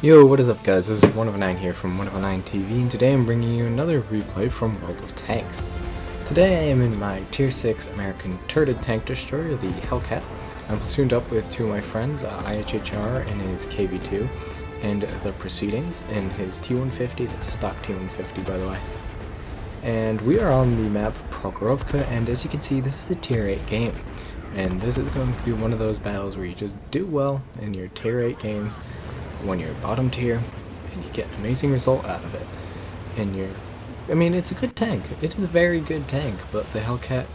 Yo, what is up guys, this is 109 here from 109 TV, and today I'm bringing you another replay from World of Tanks. Today I am in my Tier 6 American turreted tank destroyer, the Hellcat. I'm platooned up with two of my friends, IHHR in his KV-2, and the Proceedings in his T-150, that's a stock T-150 by the way. And we are on the map Prokhorovka, and as you can see, this is a Tier 8 game. And this is going to be one of those battles where you just do well in your Tier 8 games when you're bottom tier, and you get an amazing result out of it. And it's a good tank. It is a very good tank, but the Hellcat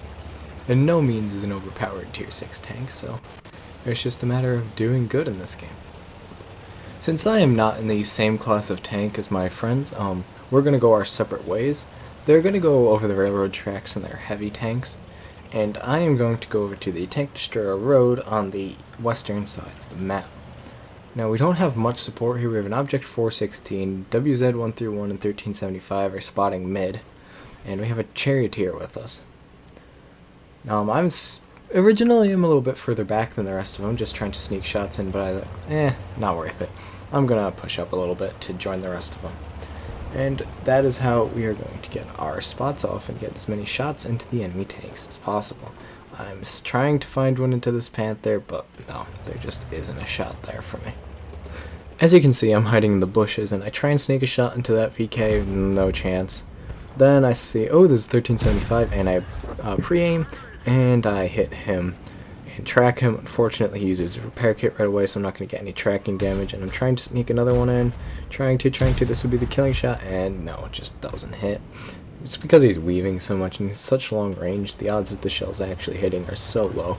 in no means is an overpowered Tier 6 tank, so it's just a matter of doing good in this game. Since I am not in the same class of tank as my friends, we're going to go our separate ways. They're going to go over the railroad tracks in their heavy tanks, and I am going to go over to the Tank Destroyer Road on the western side of the map. Now, we don't have much support here. We have an Object 416, WZ-131 and 1375 are spotting mid, and we have a Charioteer with us. Originally I'm a little bit further back than the rest of them, just trying to sneak shots in, but not worth it. I'm gonna push up a little bit to join the rest of them. And that is how we are going to get our spots off and get as many shots into the enemy tanks as possible. I'm trying to find one into this Panther, but no, there just isn't a shot there for me. As you can see, I'm hiding in the bushes, and I try and sneak a shot into that VK, no chance. Then I see, oh, there's 1375, and I pre-aim, and I hit him and track him. Unfortunately, he uses a repair kit right away, so I'm not going to get any tracking damage, and I'm trying to sneak another one in, trying to, this would be the killing shot, and no, it just doesn't hit. It's because he's weaving so much and he's such long range, the odds of the shells actually hitting are so low.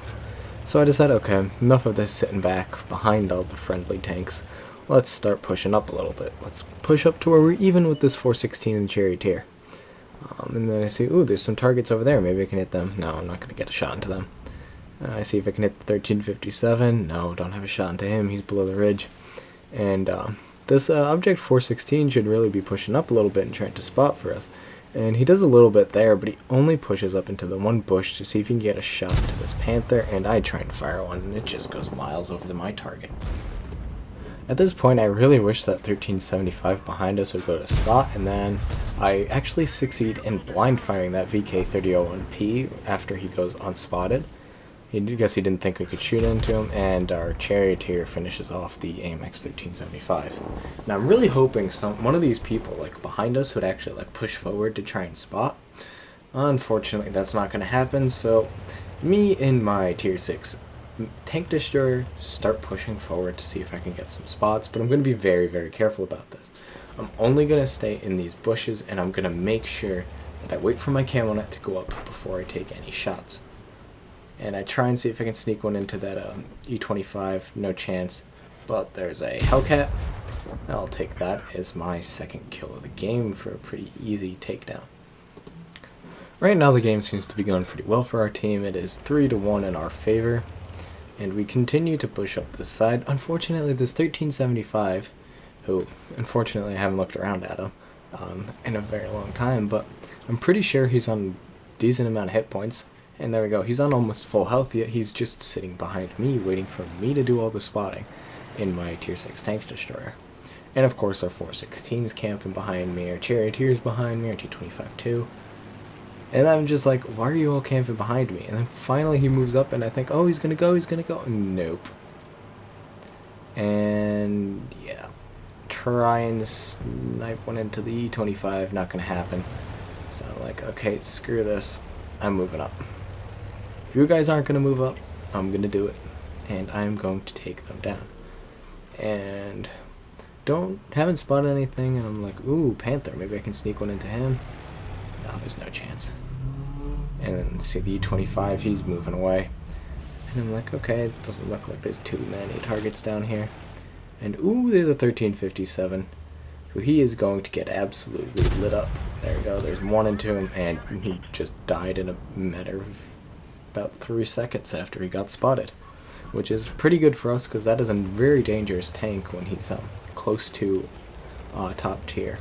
So I decided, okay, enough of this sitting back behind all the friendly tanks. Let's start pushing up a little bit. Let's push up to where we're even with this 416 and Charioteer. And then I see, ooh, there's some targets over there. Maybe I can hit them. No, I'm not going to get a shot into them. I see if I can hit the 1357. No, don't have a shot into him. He's below the ridge. And this Object 416 should really be pushing up a little bit and trying to spot for us. And he does a little bit there, but he only pushes up into the one bush to see if he can get a shot to this Panther, and I try and fire one, and it just goes miles over my target. At this point, I really wish that 1375 behind us would go to spot, and then I actually succeed in blind firing that VK-3001P after he goes unspotted. I guess he didn't think we could shoot into him, and our Charioteer finishes off the AMX 1375. Now I'm really hoping one of these people behind us would actually push forward to try and spot. Unfortunately, that's not going to happen, so me and my Tier 6 Tank Destroyer start pushing forward to see if I can get some spots, but I'm going to be very, very careful about this. I'm only going to stay in these bushes, and I'm going to make sure that I wait for my camo net to go up before I take any shots. And I try and see if I can sneak one into that E25, no chance. But there's a Hellcat. I'll take that as my second kill of the game for a pretty easy takedown. Right now the game seems to be going pretty well for our team. It is 3-1 in our favor. And we continue to push up this side. Unfortunately, this 1375, who unfortunately I haven't looked around at him in a very long time, but I'm pretty sure he's on a decent amount of hit points. And there we go, he's on almost full health, yet he's just sitting behind me, waiting for me to do all the spotting in my Tier 6 Tank Destroyer. And of course our 416's camping behind me, our Charioteer's behind me, our T25 too. And I'm just like, why are you all camping behind me? And then finally he moves up, and I think, oh, he's gonna go. Nope. And yeah, try and snipe one into the E25, not gonna happen. So I'm like, okay, screw this, I'm moving up. If you guys aren't going to move up, I'm going to do it, and I'm going to take them down. And haven't spotted anything, and I'm like, ooh, Panther, maybe I can sneak one into him. No, there's no chance. And then see the E25, he's moving away. And I'm like, okay, it doesn't look like there's too many targets down here. And ooh, there's a 1357, who he is going to get absolutely lit up. There we go, there's one into him, and he just died in a matter of about 3 seconds after he got spotted, which is pretty good for us because that is a very dangerous tank when he's close to top tier.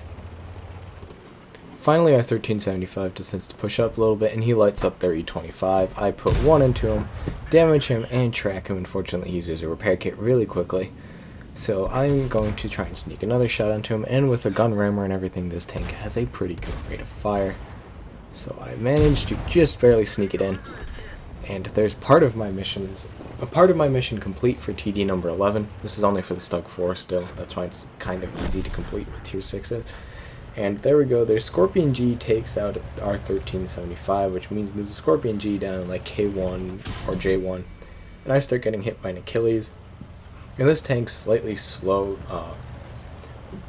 Finally, our 1375 decides to push up a little bit, and he lights up their E25. I put one into him, damage him, and track him. Unfortunately, he uses a repair kit really quickly. So I'm going to try and sneak another shot onto him, and with a gun rammer and everything, this tank has a pretty good rate of fire. So I managed to just barely sneak it in. And there's part of my mission complete for TD number 11. This is only for the Stug 4 still. That's why it's kind of easy to complete with tier 6s. And there we go. There's Scorpion G takes out our 1375, which means there's a Scorpion G down in like K1 or J1. And I start getting hit by an Achilles. And this tank's slightly slow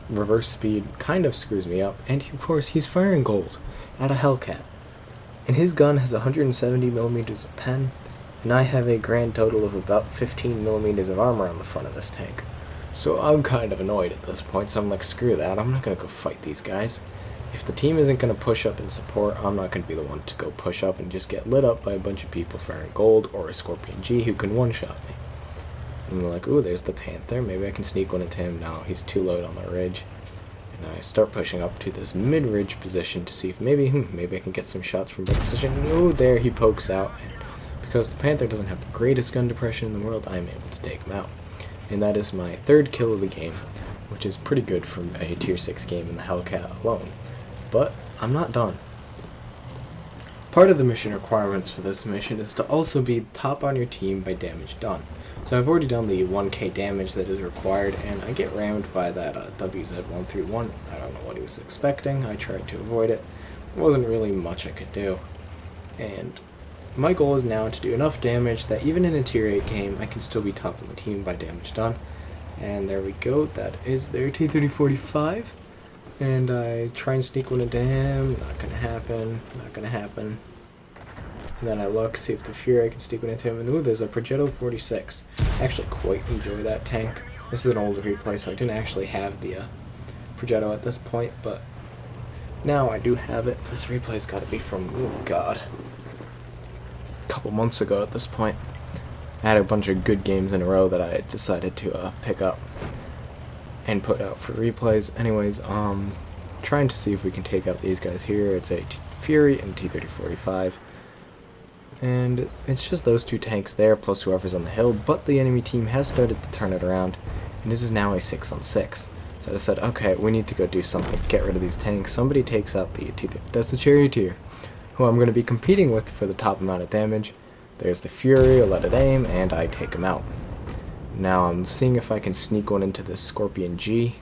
reverse speed kind of screws me up. And of course, he's firing gold at a Hellcat. And his gun has 170 millimeters of pen, and I have a grand total of about 15 millimeters of armor on the front of this tank. So I'm kind of annoyed at this point, so I'm like, screw that, I'm not going to go fight these guys. If the team isn't going to push up and support, I'm not going to be the one to go push up and just get lit up by a bunch of people firing gold or a Scorpion G who can one-shot me. And I'm like, ooh, there's the Panther, maybe I can sneak one into him. No, he's too low on the ridge. And I start pushing up to this mid-ridge position to see if maybe I can get some shots from that position. Oh, there he pokes out. And because the Panther doesn't have the greatest gun depression in the world, I'm able to take him out. And that is my third kill of the game, which is pretty good for a tier 6 game in the Hellcat alone. But I'm not done. Part of the mission requirements for this mission is to also be top on your team by damage done. So I've already done the 1k damage that is required, and I get rammed by that WZ-131. I don't know what he was expecting. I tried to avoid it. There wasn't really much I could do. And my goal is now to do enough damage that even in a tier 8 game, I can still be top on the team by damage done. And there we go. That is their T-3045. And I try and sneak one into him. Not gonna happen. Not gonna happen. And then I look, see if the Fury I can sneak one into him, and ooh, there's a Progetto 46. I actually quite enjoy that tank. This is an older replay, so I didn't actually have the Progetto at this point, but now I do have it. This replay's got to be from, oh god, a couple months ago at this point. I had a bunch of good games in a row that I decided to pick up and put out for replays. Anyways, trying to see if we can take out these guys here. It's a Fury and T-3045. And it's just those two tanks there, plus whoever's on the hill, but the enemy team has started to turn it around, and this is now a 6-on-6. So I said, okay, we need to go do something, get rid of these tanks. Somebody takes out the that's the Charioteer, who I'm going to be competing with for the top amount of damage. There's the Fury, I let it aim, and I take him out. Now I'm seeing if I can sneak one into this Scorpion G.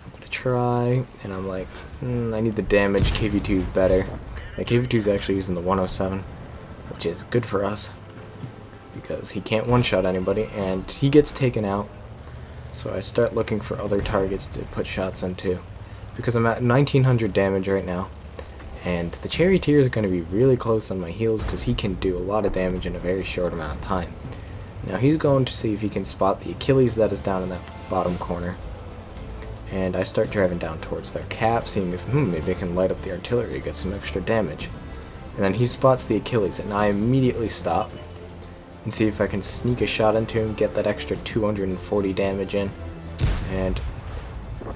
I'm going to try, and I'm like, I need the damage, KV2 is better. The KV2 is actually using the 107. Which is good for us, because he can't one-shot anybody, and he gets taken out. So I start looking for other targets to put shots into, because I'm at 1900 damage right now, and the Charioteer is going to be really close on my heels, because he can do a lot of damage in a very short amount of time. Now he's going to see if he can spot the Achilles that is down in that bottom corner, and I start driving down towards their cap, seeing if maybe I can light up the artillery, get some extra damage. And then he spots the Achilles, and I immediately stop and see if I can sneak a shot into him, get that extra 240 damage in. And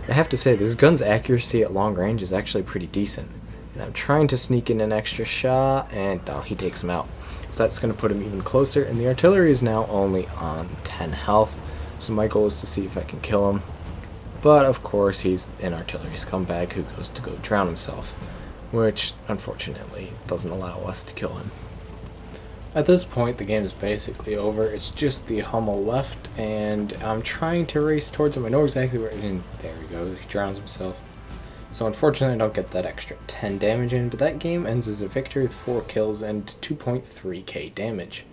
I have to say, this gun's accuracy at long range is actually pretty decent. And I'm trying to sneak in an extra shot, and no, he takes him out. So that's going to put him even closer, and the artillery is now only on 10 health. So my goal is to see if I can kill him. But of course, he's an artillery scumbag who goes to go drown himself, which unfortunately doesn't allow us to kill him. At this point, the game is basically over. It's just the Hummel left, and I'm trying to race towards him. I know exactly where, and there we go, he drowns himself. So unfortunately, I don't get that extra 10 damage in, but that game ends as a victory with 4 kills and 2.3k damage.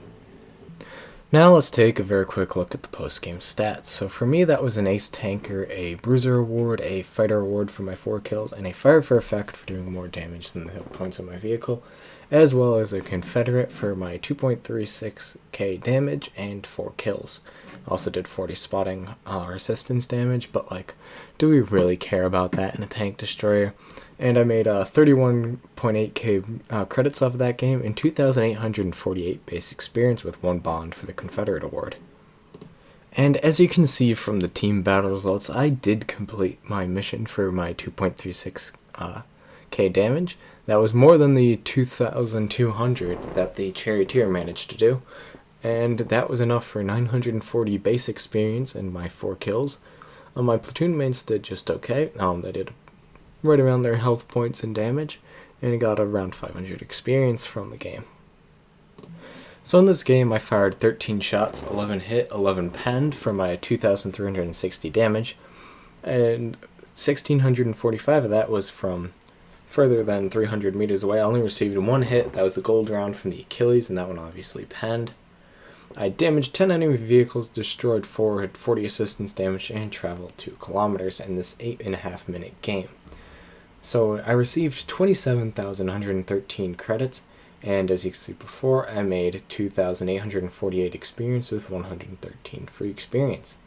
Now let's take a very quick look at the post-game stats. So for me, that was an Ace Tanker, a Bruiser Award, a Fighter Award for my 4 kills, and a Fire for Effect for doing more damage than the hit points on my vehicle, as well as a Confederate for my 2.36k damage and 4 kills. Also did 40 spotting resistance damage, but like, do we really care about that in a tank destroyer? And I made 31.8k credits off of that game and 2,848 base experience with 1 bond for the Confederate Award. And as you can see from the team battle results, I did complete my mission for my 2.36k damage. That was more than the 2,200 that the charioteer managed to do, and that was enough for 940 base experience and my 4 kills. My platoon mates did just okay. They did right around their health points and damage, and it got around 500 experience from the game. So in this game I fired 13 shots, 11 hit, 11 penned for my 2,360 damage, and 1,645 of that was from further than 300 meters away. I only received 1 hit, that was the gold round from the Achilles, and that one obviously penned. I damaged 10 enemy vehicles, destroyed 4, had 40 assistance damage, and traveled 2 kilometers in this 8.5 minute game. So I received 27,113 credits, and as you can see before, I made 2,848 experience with 113 free experience.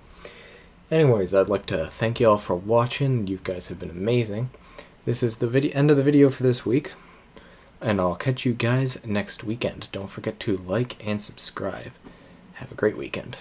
Anyways, I'd like to thank you all for watching. You guys have been amazing. This is the end of the video for this week, and I'll catch you guys next weekend. Don't forget to like and subscribe. Have a great weekend.